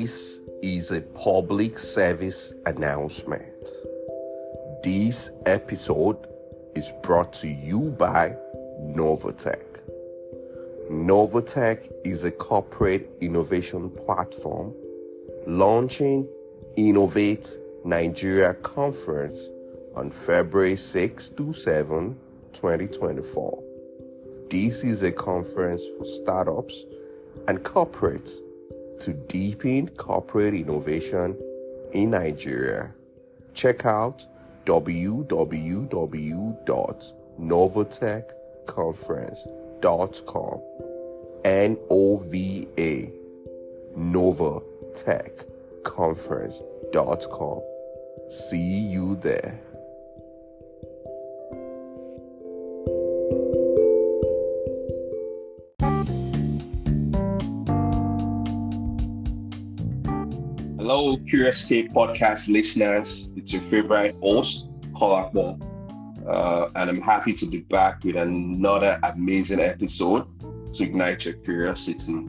This is a public service announcement. This episode is brought to you by Novatech. Novatech is a corporate innovation platform launching Innovate Nigeria Conference on February 6 to 7, 2024. This is a conference for startups and corporates to deepen corporate innovation in Nigeria. Check out www.novatechconference.com. NOVA, novatechconference.com. See you there. Hello, Curious K podcast listeners. It's your favorite host, Kolakbo, and I'm happy to be back with another amazing episode to ignite your curiosity.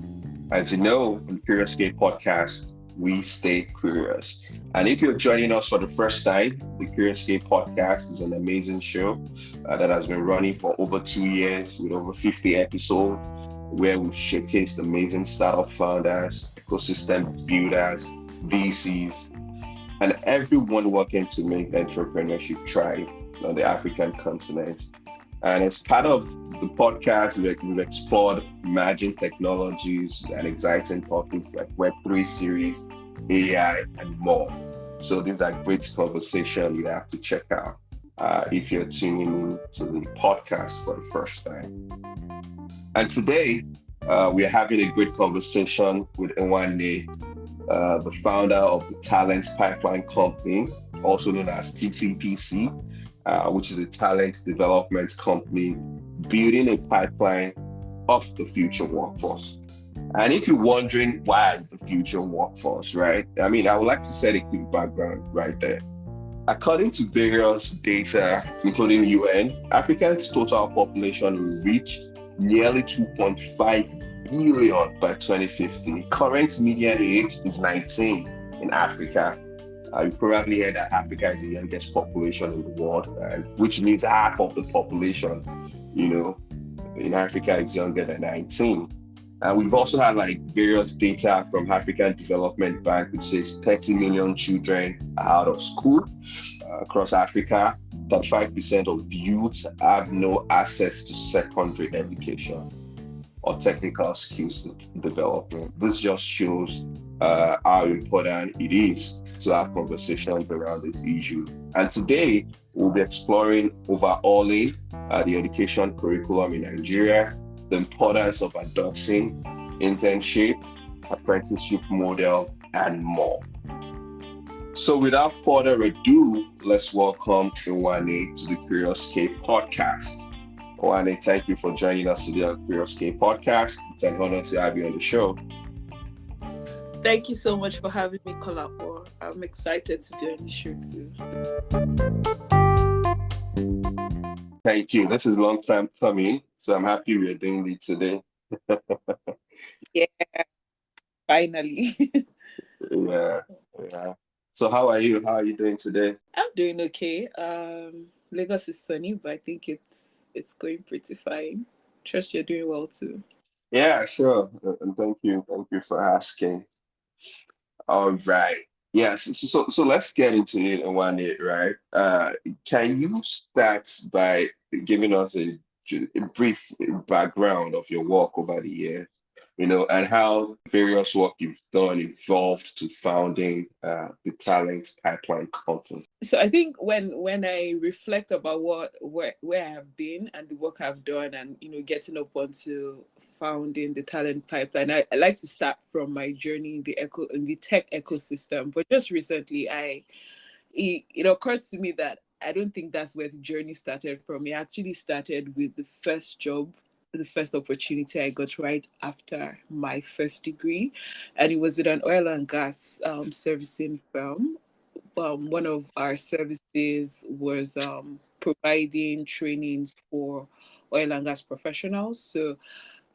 As you know, on Curious K podcast, we stay curious. And if you're joining us for the first time, the Curious K podcast is an amazing show that has been running for over 2 years with over 50 episodes, where we've showcased amazing startup founders, ecosystem builders, VCs, and everyone working to make entrepreneurship thrive on the African continent. And as part of the podcast, we've explored emerging technologies and exciting topics like Web3 series, AI, and more. So these are great conversations you have to check out if you're tuning in to the podcast for the first time. And today, we are having a great conversation with Nwanne, the founder of the Talent Pipeline Company, also known as TTPC, which is a talent development company building a pipeline of the future workforce. And if you're wondering why the future workforce, right? I would like to set a quick background right there. According to various data, including UN, Africa's total population will reach nearly 2.5 billion by 2050. Current median age is 19 in Africa. You've probably heard that Africa is the youngest population in the world, which means half of the population, in Africa is younger than 19. And we've also had various data from African Development Bank, which says 30 million children are out of school across Africa. 35% of youth have no access to secondary education or technical skills development. This just shows how important it is to have conversations around this issue. And today, we'll be exploring overhauling the education curriculum in Nigeria, the importance of adopting internship, apprenticeship model, and more. So without further ado, let's welcome Nwanne to the Curious K podcast. Nwanne, thank you for joining us today on Curious K podcast. It's an honor to have you on the show. Thank you so much for having me, Kolakbo. I'm excited to be on the show too. Thank you. This is a long time coming, so I'm happy we're doing it today. Yeah, finally. Yeah. So how are you? How are you doing today? I'm doing okay. Lagos is sunny, but I think it's going pretty fine. Trust you're doing well too. Yeah, sure. And thank you for asking. All right. Yes. So let's get into it in one minute, right? Can you start by giving us a brief background of your work over the years, and how various work you've done evolved to founding the Talent Pipeline Company? So I think when I reflect about where I have been and the work I've done, and getting up onto founding the Talent Pipeline, I like to start from my journey in the tech ecosystem. But just recently, it occurred to me that I don't think that's where the journey started from. It actually started with the first job, the first opportunity I got right after my first degree, and it was with an oil and gas servicing firm. One of our services was providing trainings for oil and gas professionals. So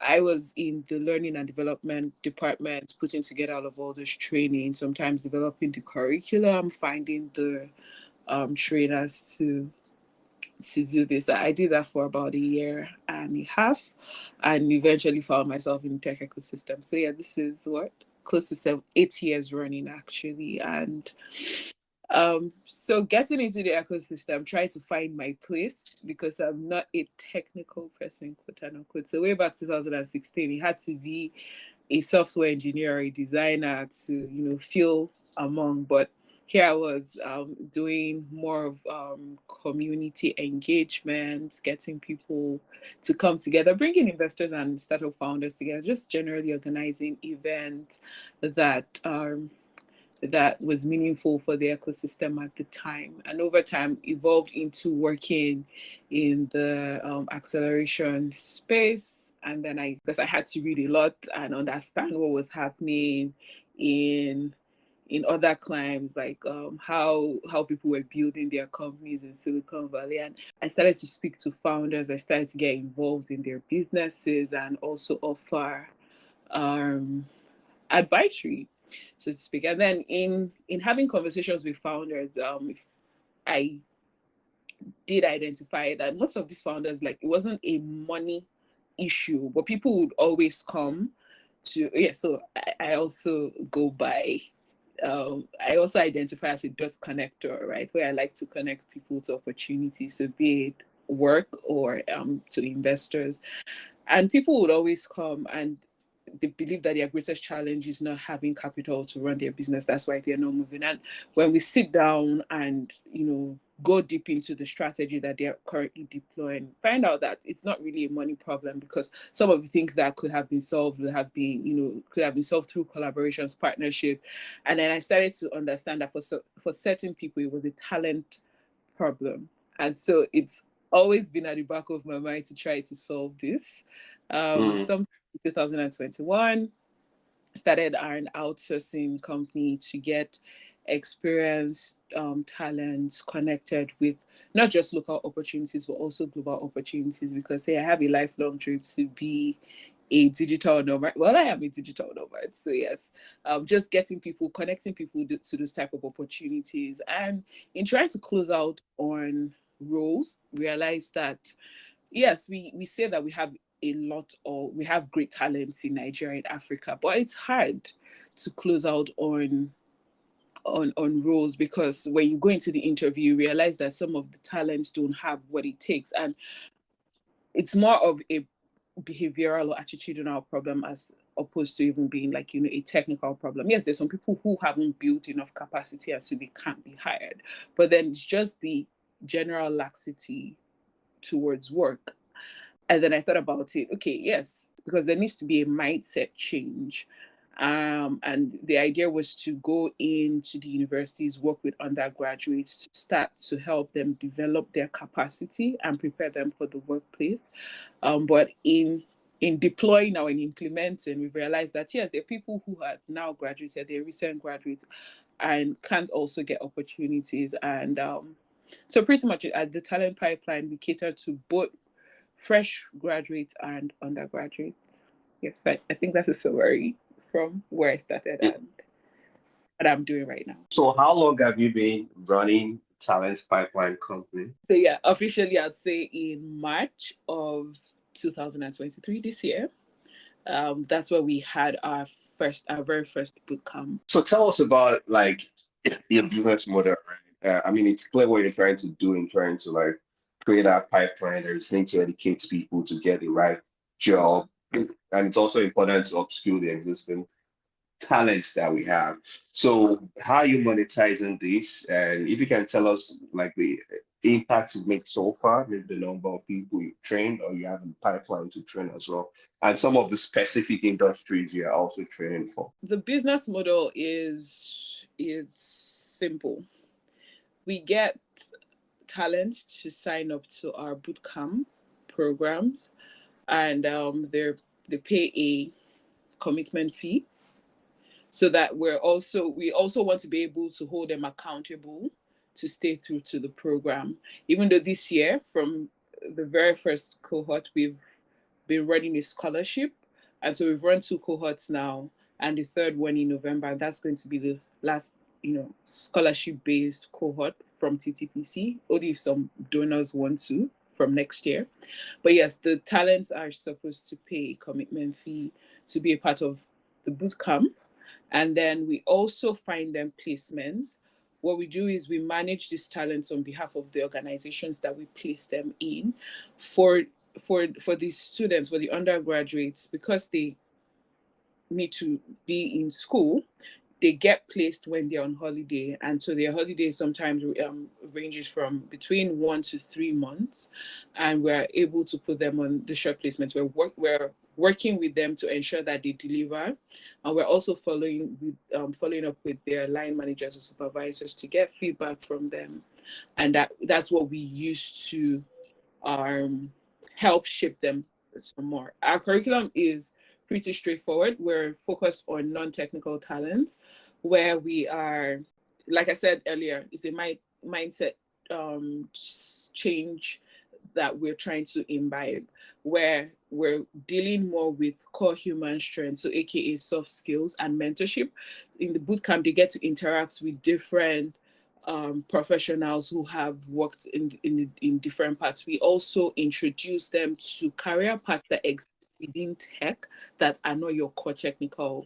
I was in the learning and development department, putting together all those training, sometimes developing the curriculum, finding the trainers to do this. I did that for about a year and a half, and eventually found myself in the tech ecosystem. So yeah, this is what, close to 8 years running actually. And so getting into the ecosystem, trying to find my place, because I'm not a technical person, quote unquote. So way back 2016, it had to be a software engineer or a designer to, feel among. But here I was, doing more of community engagement, getting people to come together, bringing investors and startup founders together, just generally organizing events that was meaningful for the ecosystem at the time, and over time evolved into working in the acceleration space. And then because I had to read a lot and understand what was happening in other climes, like how people were building their companies in Silicon Valley. And I started to speak to founders. I started to get involved in their businesses and also offer advisory, so to speak. And then in having conversations with founders, I did identify that most of these founders, like, it wasn't a money issue, but people would always come to, yeah. So I also go by, I also identify as a dot connector, right? Where I like to connect people to opportunities, so be it work or to investors. And people would always come, and they believe that their greatest challenge is not having capital to run their business. That's why they're not moving. And when we sit down and, go deep into the strategy that they're currently deploying, find out that it's not really a money problem, because some of the things that could have been solved could have been solved through collaborations, partnership. And then I started to understand that for certain people, it was a talent problem. And so it's always been at the back of my mind to try to solve this. Some 2021, started an outsourcing company to get experienced talents connected with not just local opportunities, but also global opportunities. Because, hey, I have a lifelong dream to be a digital nomad. Well, I am a digital nomad. So yes, just connecting people to those type of opportunities. And in trying to close out on roles, realize that, yes, we say that we have great talents in Nigeria and Africa, but it's hard to close out on roles, because when you go into the interview, you realize that some of the talents don't have what it takes. And it's more of a behavioral or attitudinal problem, as opposed to even being like, a technical problem. Yes, there's some people who haven't built enough capacity, and so they can't be hired. But then it's just the general laxity towards work. And then I thought about it. Okay, yes, because there needs to be a mindset change. And the idea was to go into the universities, work with undergraduates to start to help them develop their capacity and prepare them for the workplace. But in deploying now and implementing, we've realized that, yes, there are people who have now graduated, they're recent graduates, and can't also get opportunities. And so pretty much at the talent pipeline, we cater to both fresh graduates and undergraduates. Yes, I think that's a summary from where I started and what I'm doing right now. So how long have you been running Talent Pipeline Company? So yeah, officially I'd say in March of 2023, this year. That's where we had our very first bootcamp. So tell us about like your business model, right? I mean, it's clear what you're trying to do in trying to like create that pipeline. There's things to educate people to get the right job, and it's also important to upskill the existing talents that we have. So how are you monetizing this? And if you can tell us like the impact you've made so far, maybe the number of people you've trained or you have in pipeline to train as well, and some of the specific industries you're also training for. The business model it's simple. We get talent to sign up to our bootcamp programs, and they pay a commitment fee, so that we also want to be able to hold them accountable to stay through to the program. Even though this year, from the very first cohort, we've been running a scholarship. And so we've run 2 cohorts now, and the third one in November. And that's going to be the last, scholarship-based cohort from TTPC, only if some donors want to from next year. But yes, the talents are supposed to pay a commitment fee to be a part of the boot camp. And then we also find them placements. What we do is we manage these talents on behalf of the organizations that we place them in. For these students, for the undergraduates, because they need to be in school, they get placed when they're on holiday, and so their holiday sometimes ranges from between 1 to 3 months, and we're able to put them on the short placements. We're working with them to ensure that they deliver, and we're also following up with their line managers or supervisors to get feedback from them, and that's what we use to help shape them some more. Our curriculum is pretty straightforward. We're focused on non-technical talents, where we are, like I said earlier, it's a mindset change that we're trying to imbibe, where we're dealing more with core human strengths, so aka soft skills and mentorship. In the bootcamp, they get to interact with different professionals who have worked in different parts. We also introduce them to career paths that exist within tech that are not your core technical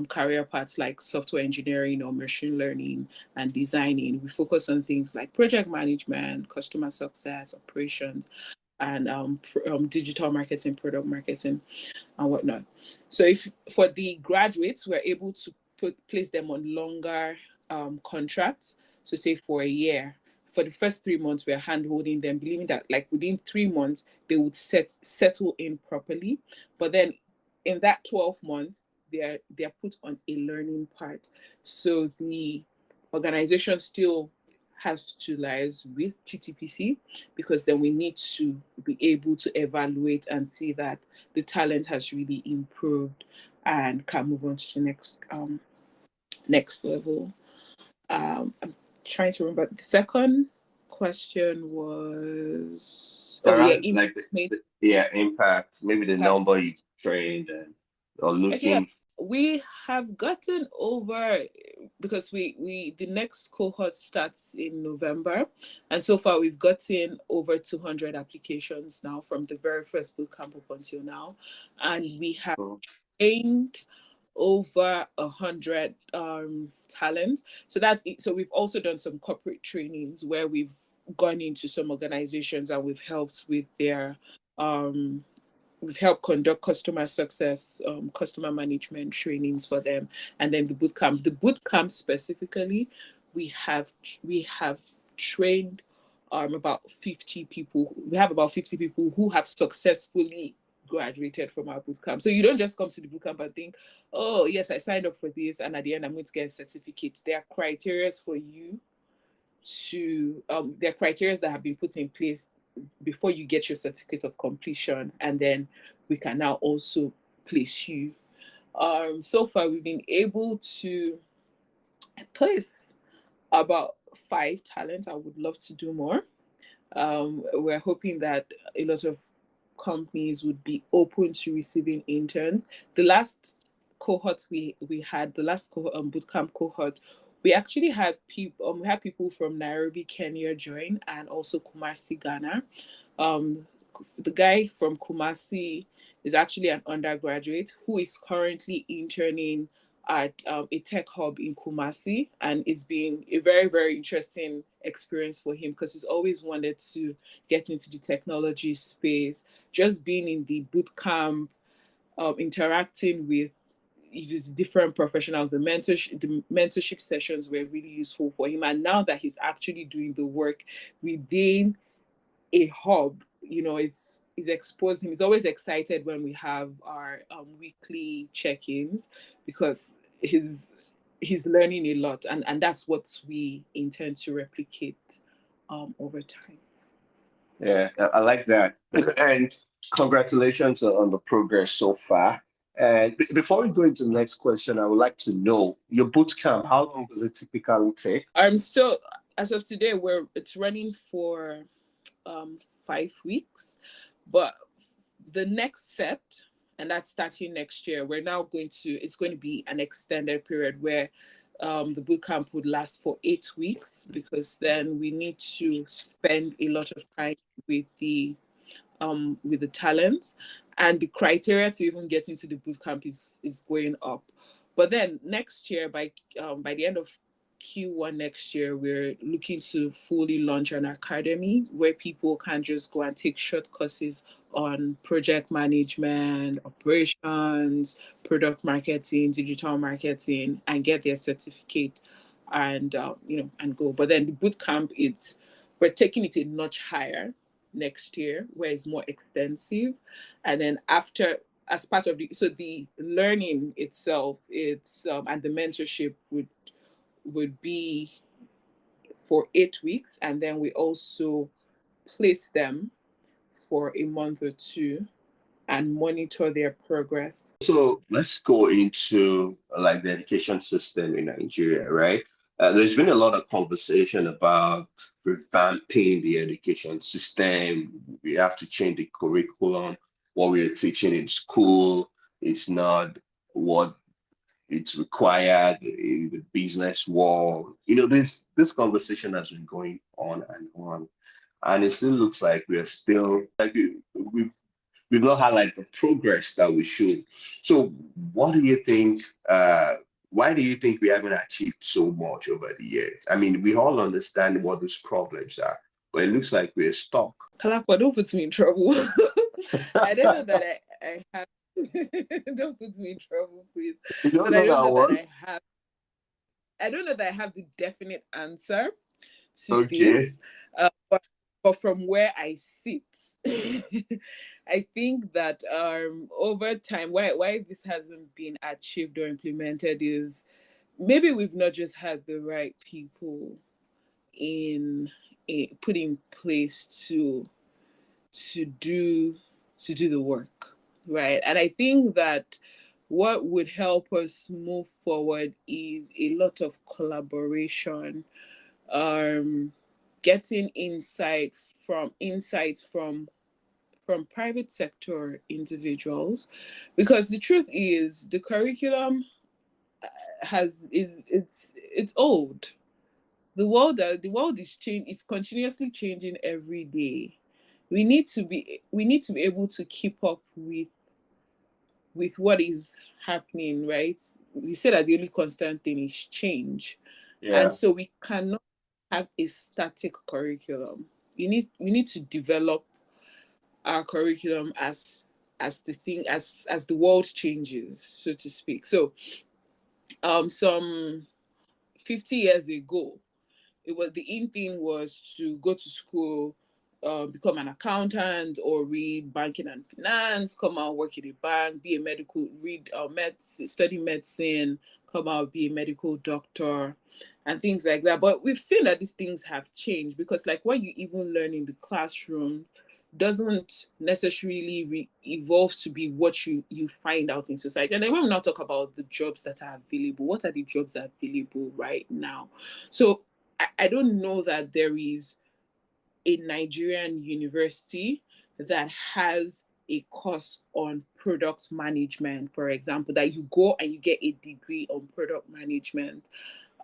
career paths, like software engineering or machine learning and designing. We focus on things like project management, customer success, operations, and digital marketing, product marketing, and whatnot. So if for the graduates, we're able to place them on longer contracts. So say for a year. For the first 3 months, we're hand-holding them, believing that like within 3 months, they would settle in properly. But then in that 12 months, they're put on a learning part. So the organization still has to liaise with TTPC, because then we need to be able to evaluate and see that the talent has really improved and can move on to the next level. I'm trying to remember. The second question was, impact, maybe the number you trained and or looking. Okay, we have gotten over, because we the next cohort starts in November, and so far we've gotten over 200 applications now from the very first bootcamp up until now, and we have trained over 100 talents. So we've also done some corporate trainings where we've gone into some organizations and we've helped with their we've helped conduct customer success, customer management trainings for them. And then the bootcamp specifically, we have trained about 50 people. We have about 50 people who have successfully graduated from our bootcamp. So you don't just come to the bootcamp and think, oh yes, I signed up for this, and at the end I'm going to get a certificate. There are criteria for you to there are criteria that have been put in place before you get your certificate of completion, and then we can now also place you. So far we've been able to place about 5 talents. I would love to do more. We're hoping that a lot of companies would be open to receiving interns. The last cohort we had, the last cohort, bootcamp cohort, we actually had people from Nairobi, Kenya join, and also Kumasi, Ghana. The guy from Kumasi is actually an undergraduate who is currently interning at a tech hub in Kumasi, and it's been a very, very interesting experience for him because he's always wanted to get into the technology space. Just being in the boot camp, interacting with different professionals, the mentorship sessions were really useful for him. And now that he's actually doing the work within a hub, it's exposed him. He's always excited when we have our weekly check-ins, because he's learning a lot, and that's what we intend to replicate over time. Yeah, I like that. And congratulations on the progress so far. And before we go into the next question, I would like to know your boot camp. How long does it typically take? So as of today, it's running for 5 weeks, but the next set, and that's starting next year, it's going to be an extended period where the boot camp would last for 8 weeks, because then we need to spend a lot of time with the talents, and the criteria to even get into the boot camp is going up. But then next year, by the end of Q1 next year, we're looking to fully launch an academy where people can just go and take short courses on project management, operations, product marketing, digital marketing, and get their certificate, and and go. But then the boot camp, we're taking it a notch higher next year, where it's more extensive. And then after, as part of the learning itself, it's and the mentorship would be for 8 weeks, and then we also place them for a month or two and monitor their progress. So let's go into like the education system in Nigeria, right? There's been a lot of conversation about revamping the education system. We have to change the curriculum. What we are teaching in school is not what it's required in the business world. This conversation has been going on, and it still looks like we are still like we've not had like the progress that we should. So, what do you think? Why do you think we haven't achieved so much over the years? I mean, we all understand what those problems are, but it looks like we're stuck. Kalakwa, don't put me in trouble. I don't know that I have. Don't put me in trouble, please. You don't But know I don't that know that one? I have. I don't know that I have the definite answer to Okay. this. But from where I sit, I think that over time, why this hasn't been achieved or implemented is maybe we've not just had the right people in put in place to do the work, right? And I think that what would help us move forward is a lot of collaboration, getting insights from private sector individuals, because the truth is the curriculum it's old. The world is changing. It's continuously changing every day. We need to be able to keep up with what is happening, right? We say that the only constant thing is change. And Yeah. so we cannot have a static curriculum. We need to develop our curriculum as the world changes, so to speak. So some 50 years ago, it was the in thing was to go to school, become an accountant, or read banking and finance, come out, work in a bank, be a medical, study medicine, come out, be a medical doctor, and things like that. But we've seen that these things have changed, because like what you even learn in the classroom doesn't necessarily evolve to be what you find out in society. And then when we now talk about the jobs that are available, what are the jobs available right now? So I don't know that there is a Nigerian university that has a course on product management, for example, that you go and you get a degree on product management.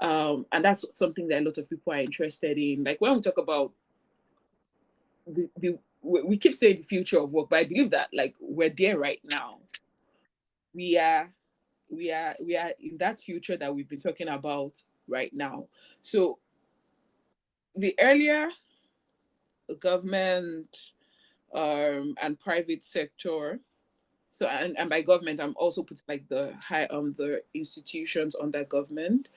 And that's something that a lot of people are interested in. Like when we talk about we keep saying the future of work, but I believe that like we're there right now. We are in that future that we've been talking about right now. So the earlier government and private sector, so and by government I'm also putting like the institutions under government,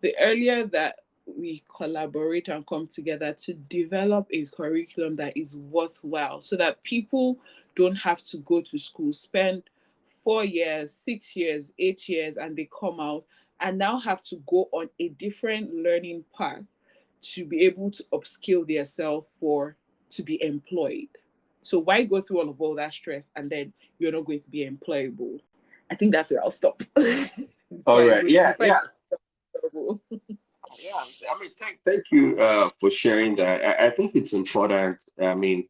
the earlier that we collaborate and come together to develop a curriculum that is worthwhile, so that people don't have to go to school, spend 4 years, 6 years, 8 years, and they come out and now have to go on a different learning path to be able to upskill themselves for to be employed. So why go through all that stress and then you're not going to be employable? I think that's where I'll stop. All before I right. go, Yeah. before I Yeah. go. Yeah. I mean, thank you for sharing that. I think it's important. I mean,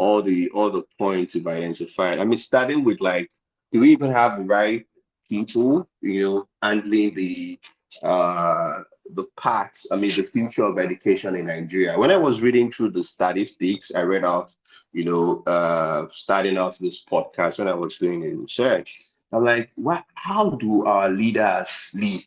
all the points you've identified. I mean, starting with like, do we even have the right people, handling uh the paths, I mean the future of education in Nigeria? When I was reading through the statistics, I read out, starting out this podcast when I was doing the research. I'm like, what, how do our leaders sleep?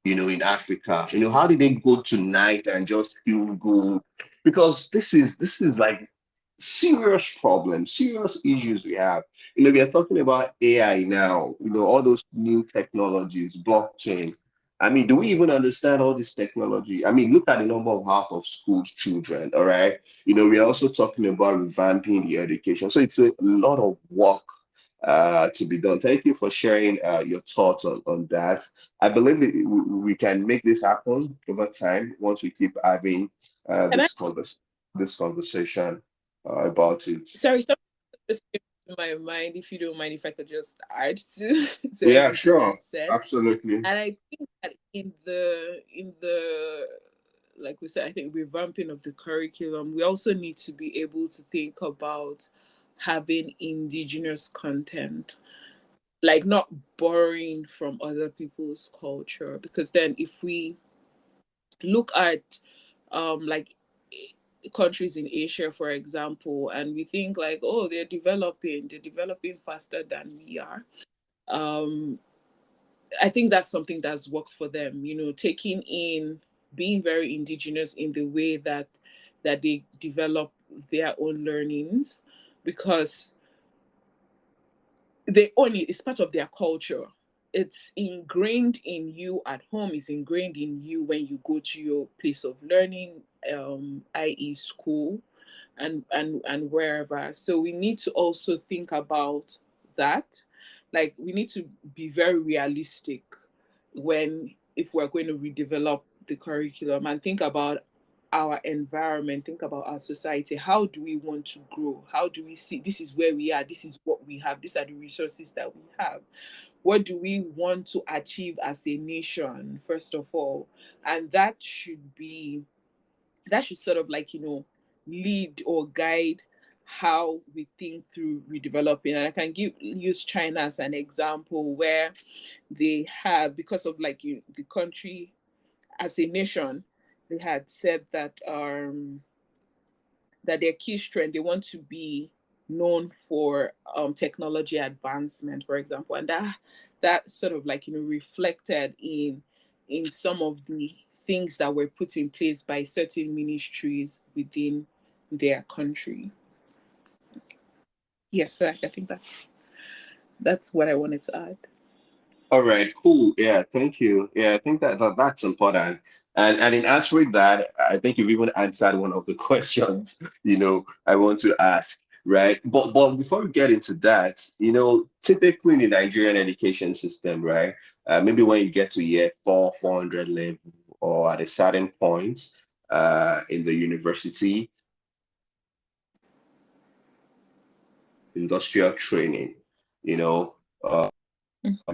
In Africa. How did they go tonight and just feel good? Because this is like serious problems, serious issues we have. We are talking about AI now, all those new technologies, blockchain. I mean, do we even understand all this technology? I mean, look at the number of half of school children, all right? We are also talking about revamping the education. So it's a lot of work to be done. Thank you for sharing your thoughts on that. I believe we can make this happen over time once we keep having And I, this conversation about it. sorry, something just came to my mind. If you don't mind, if I could just add to to Yeah, everything sure. that's said. Absolutely. And I think that in the like we said, I think revamping of the curriculum, we also need to be able to think about having indigenous content, like not borrowing from other people's culture. Because then if we look at like countries in Asia, for example, and we think like, oh, they're developing faster than we are. Um, I think that's something that's works for them, taking in being very indigenous in the way that they develop their own learnings, because they own it. It's part of their culture. It's ingrained in you at home. It's ingrained in you when you go to your place of learning, i.e., school, and wherever. So we need to also think about that. Like we need to be very realistic when if we're going to redevelop the curriculum and think about our environment, think about our society. How do we want to grow? How do we see this is where we are, this is what we have, these are the resources that we have. What do we want to achieve as a nation, first of all? And that should sort of like, lead or guide how we think through redeveloping. And I can use China as an example where they have, because of like the country as a nation, they had said that their key strength, they want to be known for technology advancement, for example, and that sort of like reflected in some of the things that were put in place by certain ministries within their country. Yes, so I think that's what I wanted to add. All right, cool. Yeah, thank you. Yeah, I think that's important. And in answering that, I think you've even answered one of the questions, I want to ask, right? But before we get into that, typically in the Nigerian education system, right? Maybe when you get to year 400 level, or at a certain point in the university, industrial training, you know.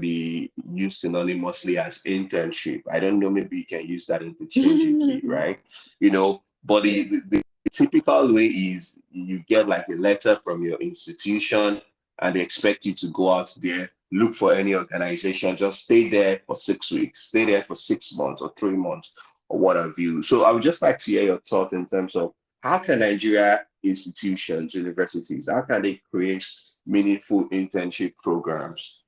Be used synonymously as internship. I don't know, maybe you can use that interchangeably, right? But Yeah. the typical way is you get like a letter from your institution and they expect you to go out there, look for any organization, just stay there for 6 weeks, stay there for 6 months or 3 months or what have you. So I would just like to hear your thoughts in terms of how can Nigeria institutions, universities, how can they create meaningful internship programs?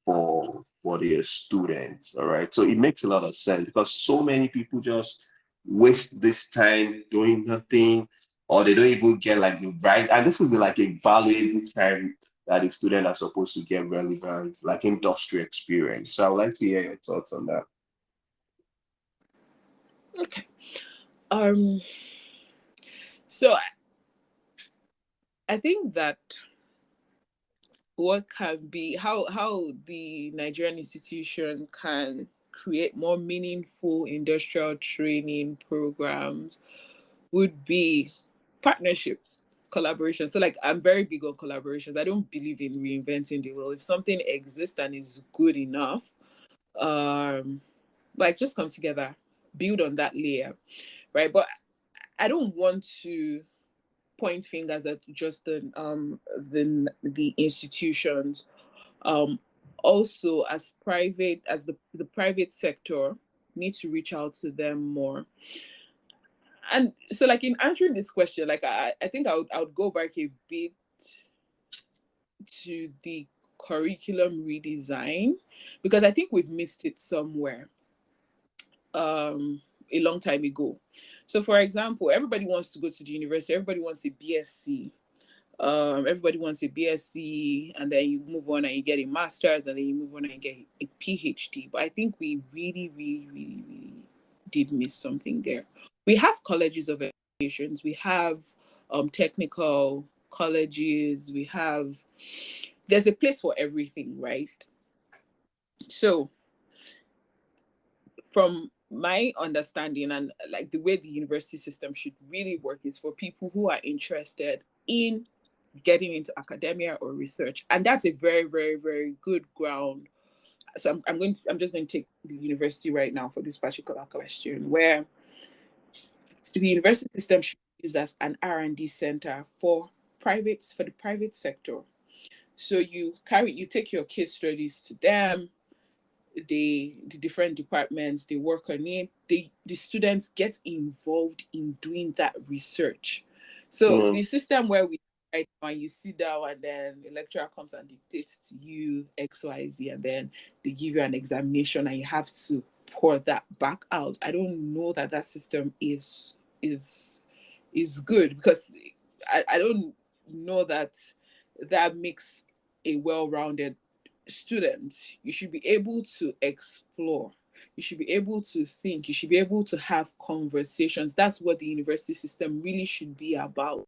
For their students. All right. So it makes a lot of sense because so many people just waste this time doing nothing, or they don't even get like the right. And this is like a valuable time that the student are supposed to get relevant, like industry experience. So I would like to hear your thoughts on that. Okay. Um. So I think that what can be how the Nigerian institution can create more meaningful industrial training programs would be partnership, collaboration. So like I'm very big on collaborations. I don't believe in reinventing the wheel. If something exists and is good enough, um like just come together, build on that layer, right? But I don't want to point fingers at just the institutions. Also, as the private sector, need to reach out to them more. And so, like, in answering this question, like, I think I would go back a bit to the curriculum redesign, because I think we've missed it somewhere a long time ago. So, for example, everybody wants to go to the university. Everybody wants a BSc. Everybody wants a BSc, and then you move on and you get a master's, and then you move on and you get a PhD. But I think we really, really, really, really did miss something there. We have colleges of education. We have technical colleges. There's a place for everything, right? So, from my understanding, and like the way the university system should really work, is for people who are interested in getting into academia or research, and that's a very, very, very good ground. So I'm just going to take the university right now for this particular question, where the university system should be used as an R&D center for the private sector. So you take your case studies to them, the different departments, they work on it, the students get involved in doing that research. So the system where we right now, you sit down and then the lecturer comes and dictates to you XYZ, and then they give you an examination and you have to pour that back out. I don't know that system is good, because I don't know that makes a well-rounded student. You should be able to explore. You should be able to think. You should be able to have conversations. That's what the university system really should be about.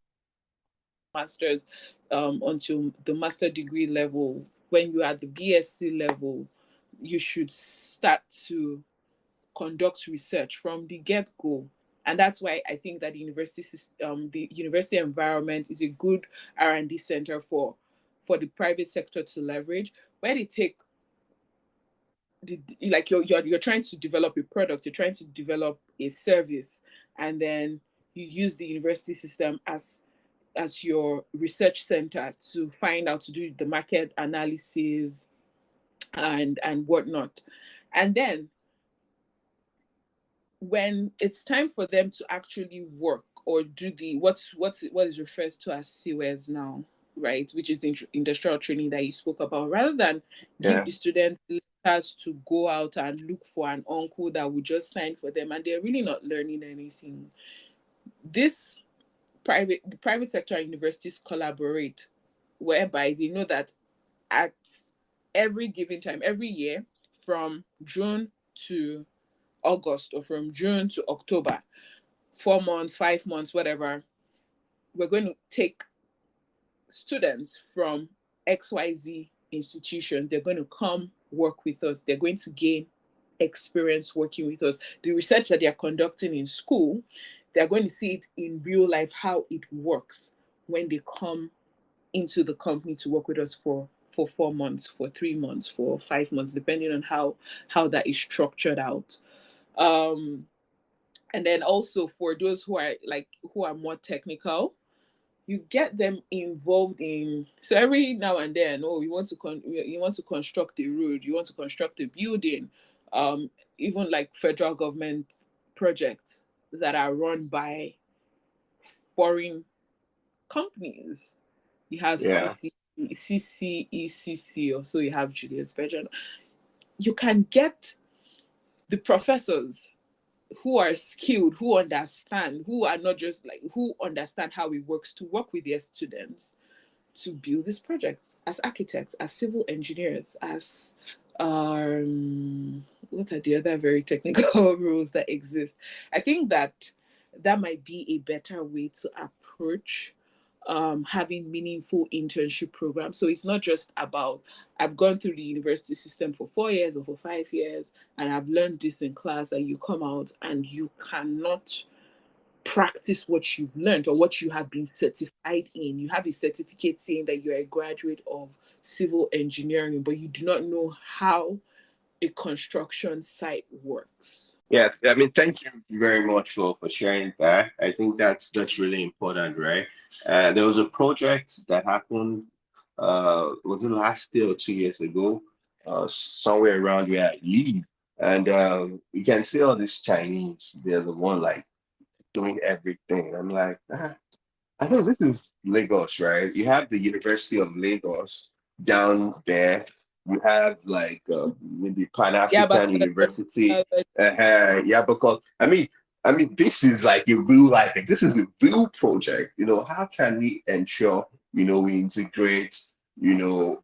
Masters, until the master degree level. When you are at the BSc level, you should start to conduct research from the get-go. And that's why I think that the university environment is a good R&D center for the private sector to leverage, where they take like you're trying to develop a product, you're trying to develop a service, and then you use the university system as your research center to find out, to do the market analysis and whatnot. And then when it's time for them to actually work or do what is referred to as CWES now, right, which is the industrial training that you spoke about, rather than give the students letters to go out and look for an uncle that would just sign for them, and they're really not learning anything. The private sector universities collaborate, whereby they know that at every given time, every year, from June to August or from June to October, 4 months, 5 months, whatever, we're going to take students from XYZ institution. They're going to come work with us. They're going to gain experience working with us. The research that they're conducting in school, they're going to see it in real life, how it works when they come into the company to work with us for 4 months, for 3 months, for 5 months, depending on how that is structured out. And then also for those who are more technical, you get them involved in, so every now and then, you want to construct a road, you want to construct a building, even like federal government projects that are run by foreign companies. You have CCECC, or so you have Julius Berger. You can get the professors who are skilled, who understand, who are not just who understand how it works, to work with their students to build these projects as architects, as civil engineers, as what are the other very technical roles that exist. I think that might be a better way to approach having meaningful internship programs. So it's not just about, I've gone through the university system for 4 years or for 5 years and I've learned this in class, and you come out and you cannot practice what you've learned or what you have been certified in. You have a certificate saying that you're a graduate of civil engineering, but you do not know how a construction site works. Yeah, I mean, thank you very much for sharing that. I think that's really important, right? There was a project that happened, was it last year or 2 years ago, somewhere around where I live, and you can see all these Chinese. They're the one like doing everything. I'm like, I think this is Lagos, right? You have the University of Lagos down there. You have like maybe Pan Yeah, but African University. Yeah, because I mean, this is like a real life. Like, this is a real project. How can we ensure we integrate you know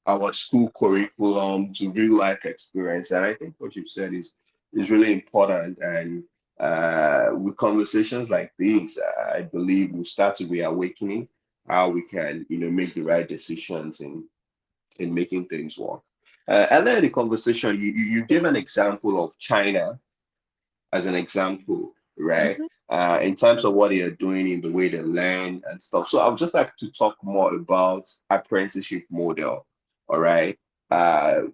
our school curriculum to real life experience. And I think what you said is really important. And with conversations like these, I believe we start to reawakening how we can, make the right decisions in making things work. And then the conversation, you gave an example of China as an example, right? Mm-hmm. In terms of what they are doing in the way they learn and stuff. So I would just like to talk more about apprenticeship model. All right. Uh,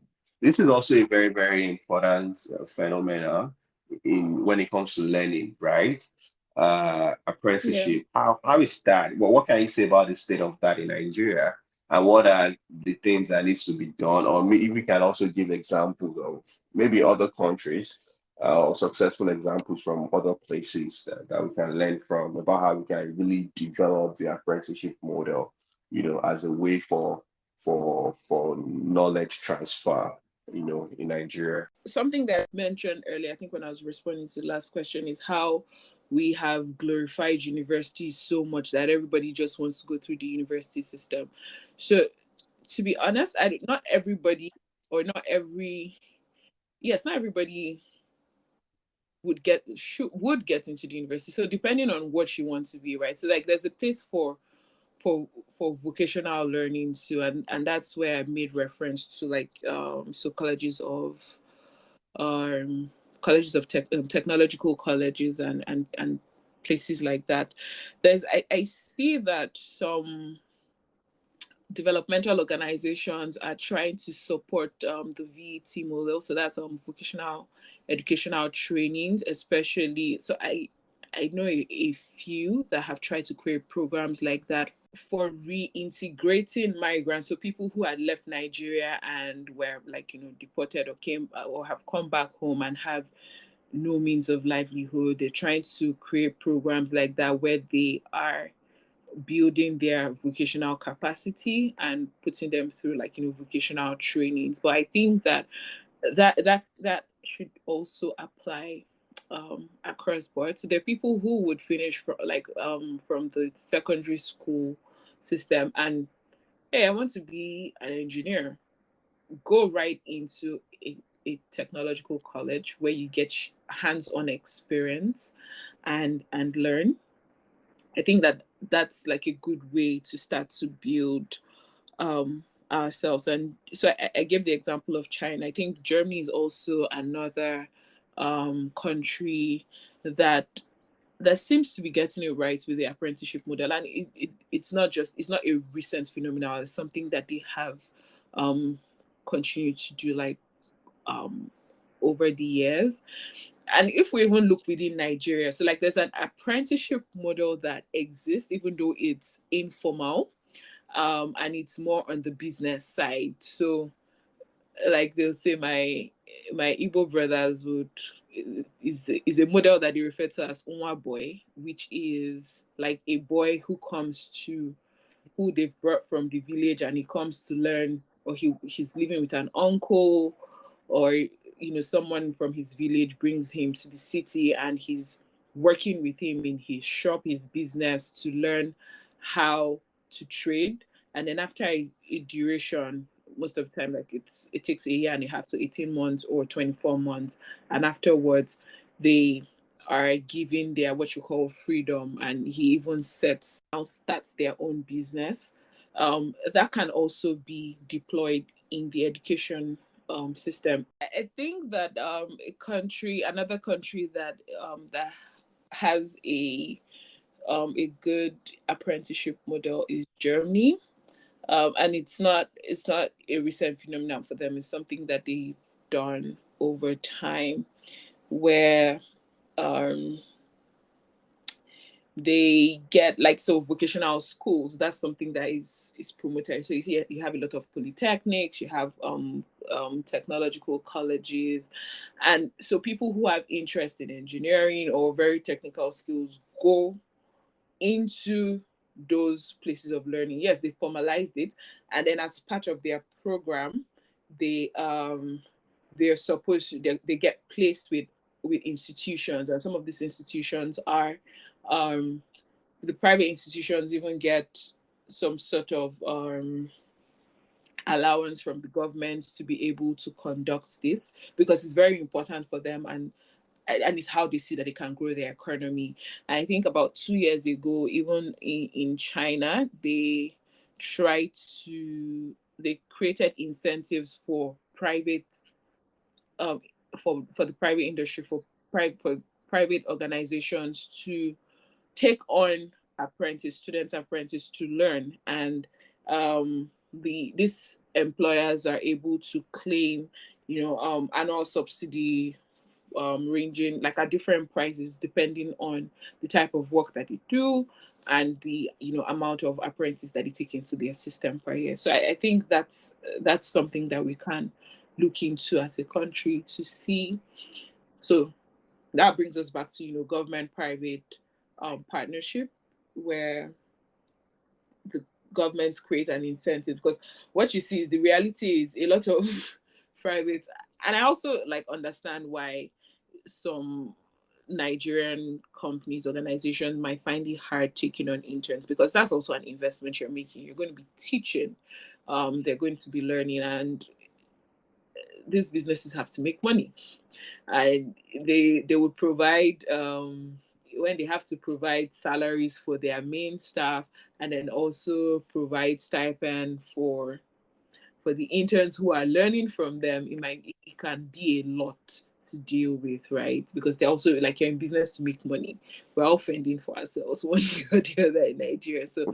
this is also a very, very important phenomena in when it comes to learning, right? Yeah. Apprenticeship. How is that? Well, what can you say about the state of that in Nigeria? And what are the things that needs to be done? Or if we can also give examples of maybe other countries or successful examples from other places that we can learn from about how we can really develop the apprenticeship model, as a way for knowledge transfer, in Nigeria. Something that I mentioned earlier, I think when I was responding to the last question, is how we have glorified universities so much that everybody just wants to go through the university system. So, to be honest, not everybody, or not every, yes, not everybody would get into the university. So depending on what you want to be, right? So like there's a place for vocational learning too, and that's where I made reference to like so um colleges of technological colleges and places like that. I see that some developmental organizations are trying to support the VET model. So that's vocational educational trainings, especially. So I know a few that have tried to create programs like that for reintegrating migrants, so people who had left Nigeria and were like deported or came or have come back home and have no means of livelihood. They're trying to create programs like that where they are building their vocational capacity and putting them through like vocational trainings. But I think that should also apply across board. So there are people who would finish from the secondary school system and, hey, I want to be an engineer. Go right into a technological college where you get hands-on experience and learn. I think that's like a good way to start to build ourselves. And so I gave the example of China. I think Germany is also another country that seems to be getting it right with the apprenticeship model. And it's not a recent phenomenon. It's something that they have um, continued to do like um, over the years. And if we even look within Nigeria, so like there's an apprenticeship model that exists, even though it's informal, and it's more on the business side. So like they'll say my Igbo brothers would is a model that they refer to as Unwa boy, which is like a boy who they've brought from the village and he comes to learn, or he's living with an uncle, or someone from his village brings him to the city and he's working with him in his shop, his business, to learn how to trade. And then after a duration, most of the time like it takes a year and a half, so 18 months or 24 months, and afterwards they are given their what you call freedom, and he even starts their own business. That can also be deployed in the education system. I think that another country that has a good apprenticeship model is Germany, and it's not a recent phenomenon for them. It's something that done over time, where they get vocational schools. That's something that is promoted. So you have a lot of polytechnics, you have technological colleges, and so people who have interest in engineering or very technical skills go into those places of learning. Yes, they formalized it, and then as part of their program, they're supposed to they get placed with institutions, and some of these institutions are the private institutions even get some sort of allowance from the government to be able to conduct this, because it's very important for them, and it's how they see that they can grow their economy. And I think about 2 years ago, even in China, tried they created incentives for private um, for the private industry, for private organizations to take on student apprentice to learn, and these employers are able to claim annual subsidy, ranging like at different prices depending on the type of work that they do and the amount of apprentice that they take into their system per year. So I think that's something that we can look into as a country to see. So that brings us back to government private partnership, where the governments create an incentive, because what you see, the reality is a lot of private, and I also understand why some Nigerian companies, organizations might find it hard taking on interns, because that's also an investment you're making. You're going to be teaching, they're going to be learning, and these businesses have to make money, and they would provide when they have to provide salaries for their main staff, and then also provide stipend for the interns who are learning from them. It can be a lot to deal with, right? Because they're also you're in business to make money. We're all fending for ourselves one way or the other in Nigeria, so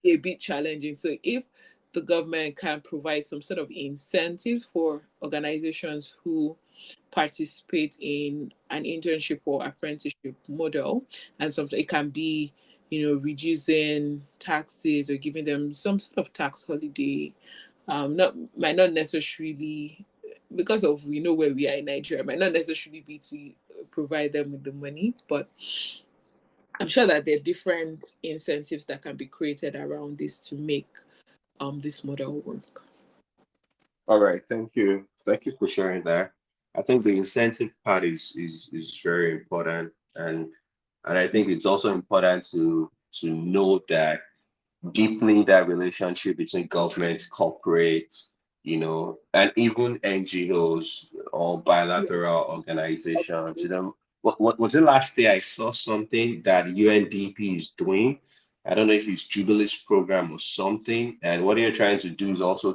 a bit challenging. So if the government can provide some sort of incentives for organizations who participate in an internship or apprenticeship model, and sometimes it can be reducing taxes or giving them some sort of tax holiday, might not necessarily, because of we know where we are in Nigeria, might not necessarily be to provide them with the money, but I'm sure that there are different incentives that can be created around this to make this model work. All right, thank you. Thank you for sharing that. I think the incentive part is very important, and I think it's also important to know that deepening that relationship between government, corporate, and even NGOs or bilateral organizations. What was it last day I saw something that UNDP is doing? I don't know if it's Jubilee's program or something. And what they're trying to do is also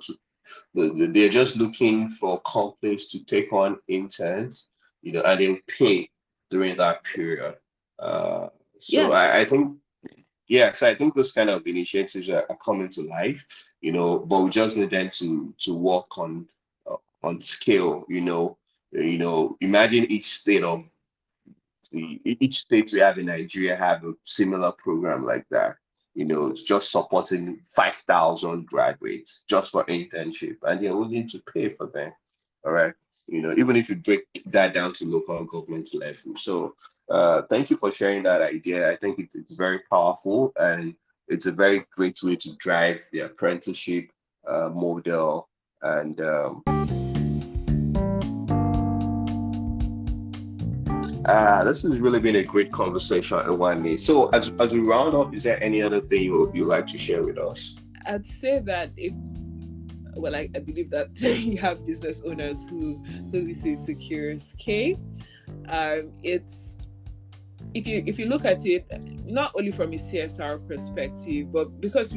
they're just looking for companies to take on interns, and they'll pay during that period. Uh, so Yes. I think Yes, I think those kind of initiatives are coming to life, but we just need them to work on scale, imagine each state we have in Nigeria have a similar program like that. It's just supporting 5,000 graduates just for internship, and they're willing to pay for them. All right. Even if you break that down to local government level. So thank you for sharing that idea. I think it's very powerful, and it's a very great way to drive the apprenticeship model. And this has really been a great conversation, Nwanne. So as we round up, is there any other thing you'd like to share with us? I'd say that I believe that you have business owners who listen to Curious K. It's if you look at it not only from a CSR perspective, but because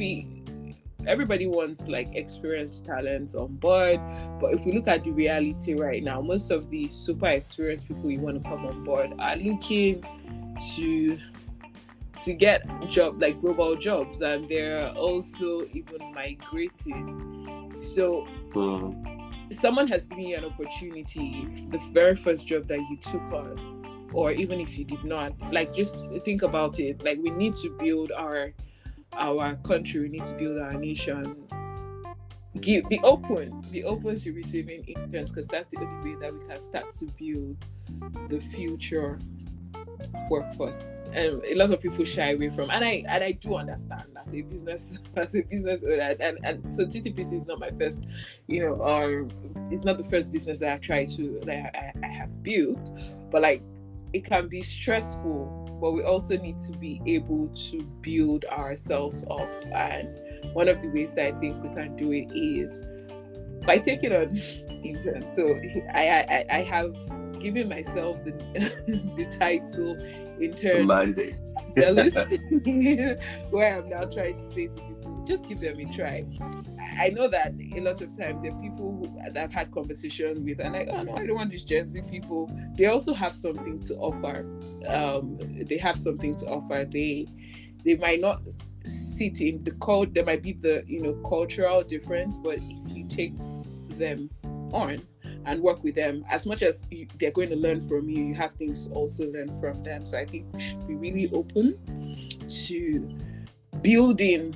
everybody wants experienced talent on board. But if we look at the reality right now, most of the super experienced people you want to come on board are looking to get global jobs, and they're also even migrating. So someone has given you an opportunity, the very first job that you took on, or even if you did not, like, just think about it. Like, we need to build our country, we need to build our nation. Be open to receiving interns, because that's the only way that we can start to build the future workforce. And a lot of people shy away from, and I do understand as a business owner, and so TTPC is not my first, it's not the first business that I have built, but like, it can be stressful, but we also need to be able to build ourselves up. And one of the ways that I think we can do it is by taking on interns. So I have given myself the title intern mandate, where I'm now trying to say to people, just give them a try. I know that a lot of times there are people that I've had conversations with and like, oh no, I don't want these Gen Z people. They also have something to offer. They have something to offer. They might not sit in the code. There might be the cultural difference, but if you take them on and work with them, as much as they're going to learn from you, you have things to also learn from them. So I think we should be really open to building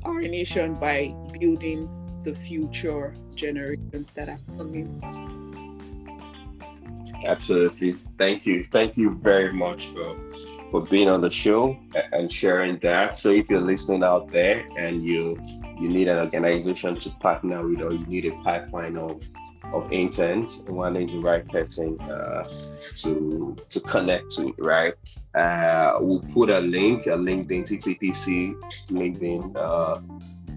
our nation by building the future generations that are coming. Absolutely. Thank you very much for being on the show and sharing that. So if you're listening out there and you need an organization to partner with, or you need a pipeline of interns, Nwanne is the right person to connect to, right? We'll put a LinkedIn TTPC LinkedIn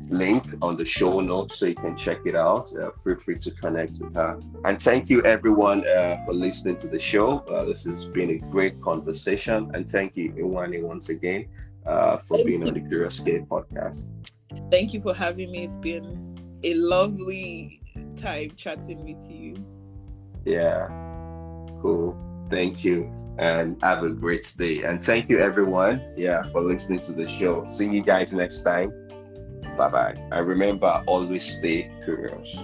link on the show notes so you can check it out. Feel free to connect with her. And thank you everyone for listening to the show. This has been a great conversation, and thank you, Nwanne, once again for being on the Curious K podcast. Thank you for having me. It's been a lovely time chatting with you. Yeah, cool. Thank you, and have a great day. And thank you everyone, for listening to the show. See you guys next time. Bye bye. And remember, always stay curious.